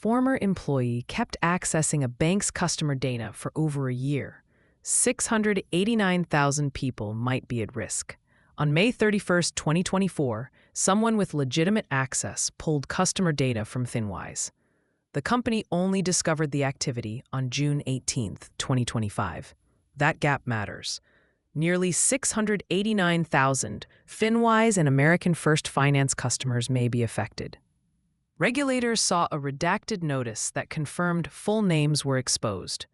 former employee kept accessing a bank's customer data for over a year. 689,000 people might be at risk. On May 31, 2024, someone with legitimate access pulled customer data from FinWise. The company only discovered the activity on June 18, 2025. That gap matters. Nearly 689,000 FinWise and American First Finance customers may be affected. Regulators saw a redacted notice that confirmed full names were exposed.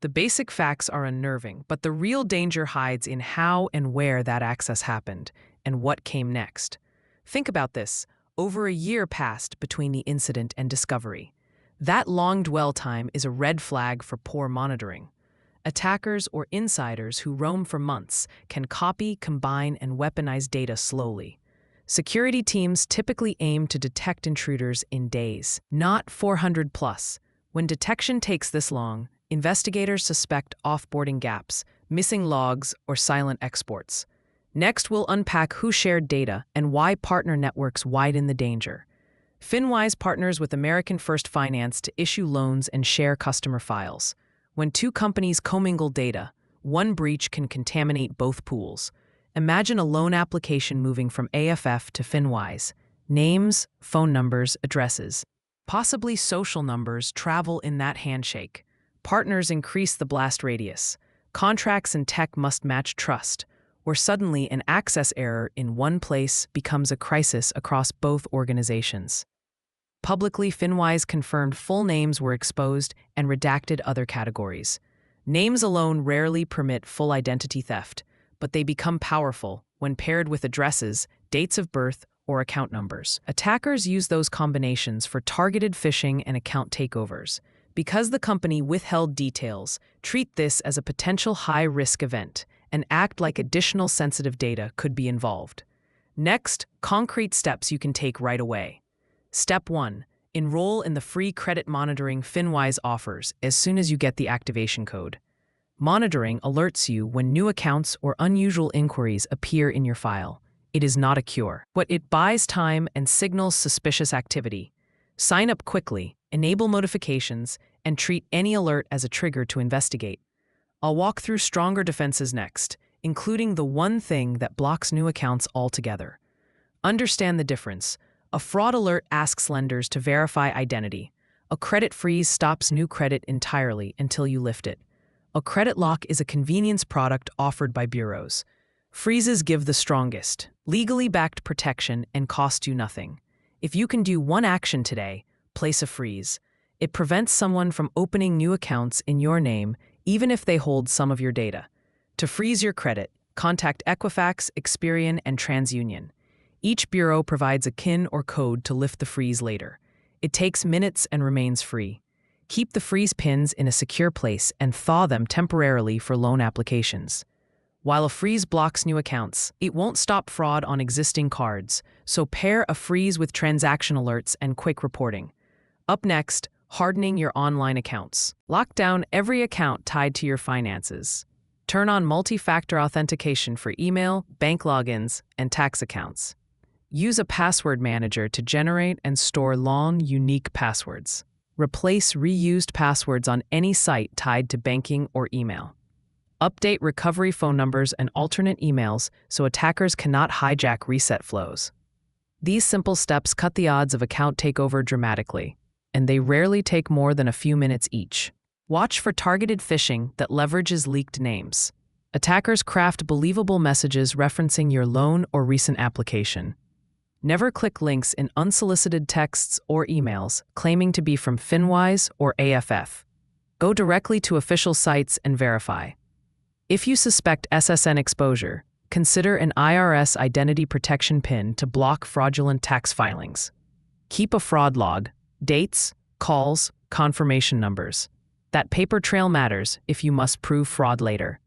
The basic facts are unnerving, but the real danger hides in how and where that access happened and what came next. Think about this. Over a year passed between the incident and discovery. That long dwell time is a red flag for poor monitoring. Attackers or insiders who roam for months can copy, combine, and weaponize data slowly. Security teams typically aim to detect intruders in days, not 400 plus. When detection takes this long, investigators suspect offboarding gaps, missing logs, or silent exports. Next, we'll unpack who shared data and why partner networks widen the danger. FinWise partners with American First Finance to issue loans and share customer files. When two companies commingle data, one breach can contaminate both pools. Imagine a loan application moving from AFF to FinWise. Names, phone numbers, addresses, possibly social numbers travel in that handshake. Partners increase the blast radius. Contracts and tech must match trust, or suddenly an access error in one place becomes a crisis across both organizations. Publicly, FinWise confirmed full names were exposed and redacted other categories. Names alone rarely permit full identity theft, but they become powerful when paired with addresses, dates of birth, or account numbers. Attackers use those combinations for targeted phishing and account takeovers. Because the company withheld details, treat this as a potential high-risk event and act like additional sensitive data could be involved. Next, concrete steps you can take right away. Step 1. Enroll in the free credit monitoring FinWise offers as soon as you get the activation code. Monitoring alerts you when new accounts or unusual inquiries appear in your file. It is not a cure, but it buys time and signals suspicious activity. Sign up quickly, enable notifications, and treat any alert as a trigger to investigate. I'll walk through stronger defenses next, including the one thing that blocks new accounts altogether. Understand the difference. A fraud alert asks lenders to verify identity. A credit freeze stops new credit entirely until you lift it. A credit lock is a convenience product offered by bureaus. Freezes give the strongest, legally backed protection and cost you nothing. If you can do one action today, place a freeze. It prevents someone from opening new accounts in your name, even if they hold some of your data. To freeze your credit, contact Equifax, Experian, and TransUnion. Each bureau provides a KIN or code to lift the freeze later. It takes minutes and remains free. Keep the freeze pins in a secure place and thaw them temporarily for loan applications. While a freeze blocks new accounts, it won't stop fraud on existing cards, so pair a freeze with transaction alerts and quick reporting. Up next, hardening your online accounts. Lock down every account tied to your finances. Turn on multi-factor authentication for email, bank logins, and tax accounts. Use a password manager to generate and store long, unique passwords. Replace reused passwords on any site tied to banking or email. Update recovery phone numbers and alternate emails so attackers cannot hijack reset flows. These simple steps cut the odds of account takeover dramatically, and they rarely take more than a few minutes each. Watch for targeted phishing that leverages leaked names. Attackers craft believable messages referencing your loan or recent application. Never click links in unsolicited texts or emails claiming to be from FinWise or AFF. Go directly to official sites and verify. If you suspect SSN exposure, consider an IRS identity protection PIN to block fraudulent tax filings. Keep a fraud log, dates, calls, confirmation numbers. That paper trail matters if you must prove fraud later.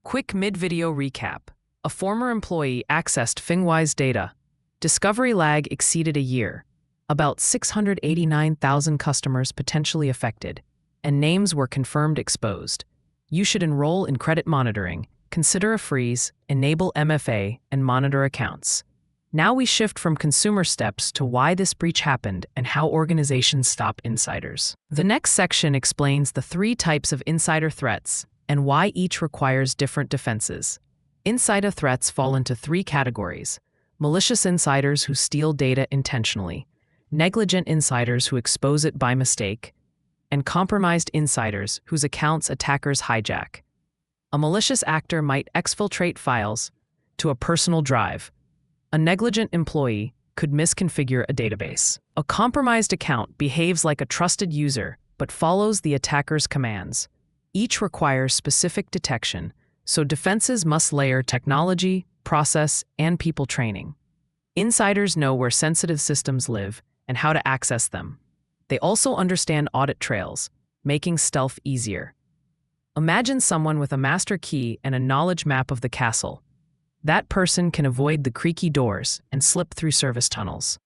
Quick mid-video recap. A former employee accessed FinWise data. Discovery lag exceeded a year. About 689,000 customers potentially affected, and names were confirmed exposed. You should enroll in credit monitoring, consider a freeze, enable MFA, and monitor accounts. Now we shift from consumer steps to why this breach happened and how organizations stop insiders. The next section explains the 3 types of insider threats and why each requires different defenses. Insider threats fall into 3 categories: malicious insiders who steal data intentionally, negligent insiders who expose it by mistake, and compromised insiders whose accounts attackers hijack. A malicious actor might exfiltrate files to a personal drive. A negligent employee could misconfigure a database. A compromised account behaves like a trusted user but follows the attacker's commands. Each requires specific detection, so defenses must layer technology, process, and people training. Insiders know where sensitive systems live and how to access them. They also understand audit trails, making stealth easier. Imagine someone with a master key and a knowledge map of the castle. That person can avoid the creaky doors and slip through service tunnels.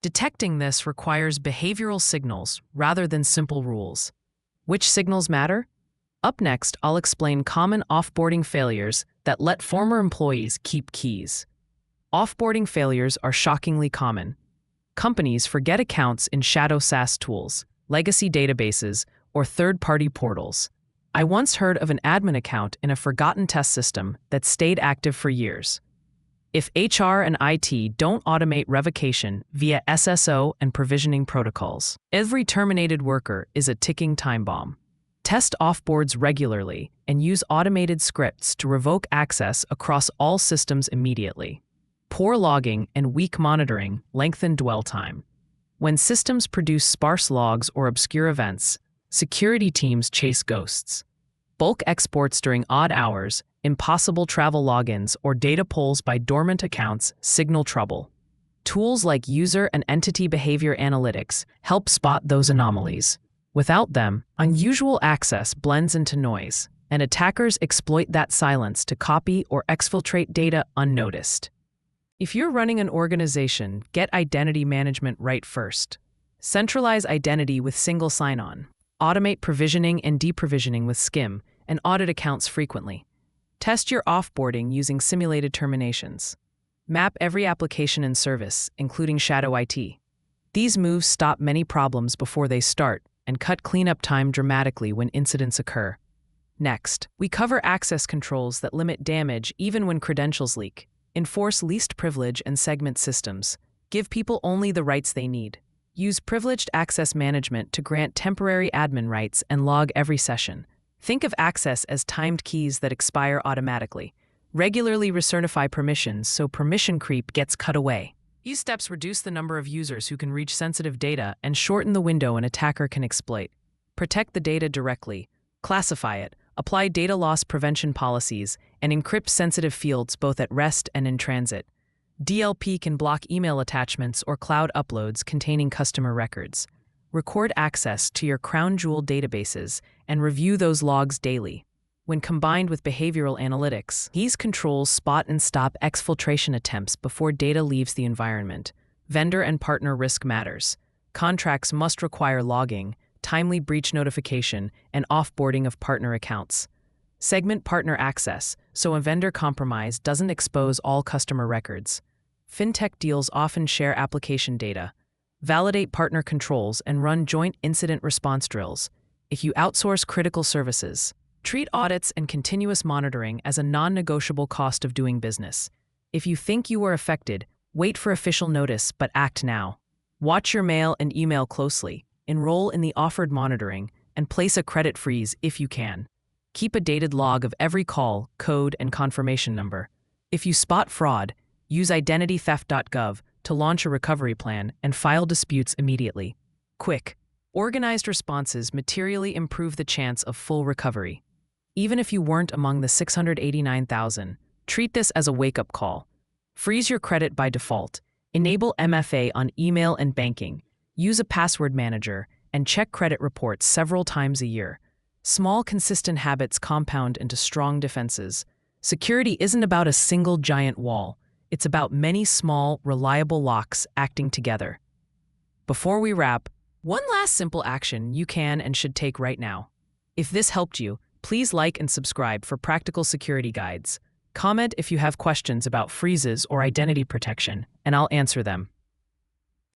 Detecting this requires behavioral signals rather than simple rules. Which signals matter? Up next, I'll explain common offboarding failures that let former employees keep keys. Offboarding failures are shockingly common. Companies forget accounts in shadow SaaS tools, legacy databases, or third-party portals. I once heard of an admin account in a forgotten test system that stayed active for years. If HR and IT don't automate revocation via SSO and provisioning protocols, every terminated worker is a ticking time bomb. Test offboards regularly and use automated scripts to revoke access across all systems immediately. Poor logging and weak monitoring lengthen dwell time. When systems produce sparse logs or obscure events, security teams chase ghosts. Bulk exports during odd hours, impossible travel logins, or data pulls by dormant accounts signal trouble. Tools like user and entity behavior analytics help spot those anomalies. Without them, unusual access blends into noise, and attackers exploit that silence to copy or exfiltrate data unnoticed. If you're running an organization, get identity management right first. Centralize identity with single sign-on. Automate provisioning and deprovisioning with SCIM, and audit accounts frequently. Test your offboarding using simulated terminations. Map every application and service, including shadow IT. These moves stop many problems before they start and cut cleanup time dramatically when incidents occur. Next, we cover access controls that limit damage even when credentials leak. Enforce least privilege and segment systems. Give people only the rights they need. Use privileged access management to grant temporary admin rights and log every session. Think of access as timed keys that expire automatically. Regularly recertify permissions so permission creep gets cut away. These steps reduce the number of users who can reach sensitive data and shorten the window an attacker can exploit. Protect the data directly. Classify it. Apply data loss prevention policies, and encrypt sensitive fields both at rest and in transit. DLP can block email attachments or cloud uploads containing customer records. Record access to your crown jewel databases and review those logs daily. When combined with behavioral analytics, these controls spot and stop exfiltration attempts before data leaves the environment. Vendor and partner risk matters. Contracts must require logging, timely breach notification, and offboarding of partner accounts. Segment partner access so a vendor compromise doesn't expose all customer records. Fintech deals often share application data. Validate partner controls and run joint incident response drills. If you outsource critical services, treat audits and continuous monitoring as a non-negotiable cost of doing business. If you think you are affected, wait for official notice but act now. Watch your mail and email closely. Enroll in the offered monitoring, and place a credit freeze if you can. Keep a dated log of every call, code, and confirmation number. If you spot fraud, use identitytheft.gov to launch a recovery plan and file disputes immediately. Quick, organized responses materially improve the chance of full recovery. Even if you weren't among the 689,000, treat this as a wake-up call. Freeze your credit by default. Enable MFA on email and banking. Use a password manager, and check credit reports several times a year. Small, consistent habits compound into strong defenses. Security isn't about a single giant wall. It's about many small, reliable locks acting together. Before we wrap, one last simple action you can and should take right now. If this helped you, please like and subscribe for practical security guides. Comment if you have questions about freezes or identity protection, and I'll answer them.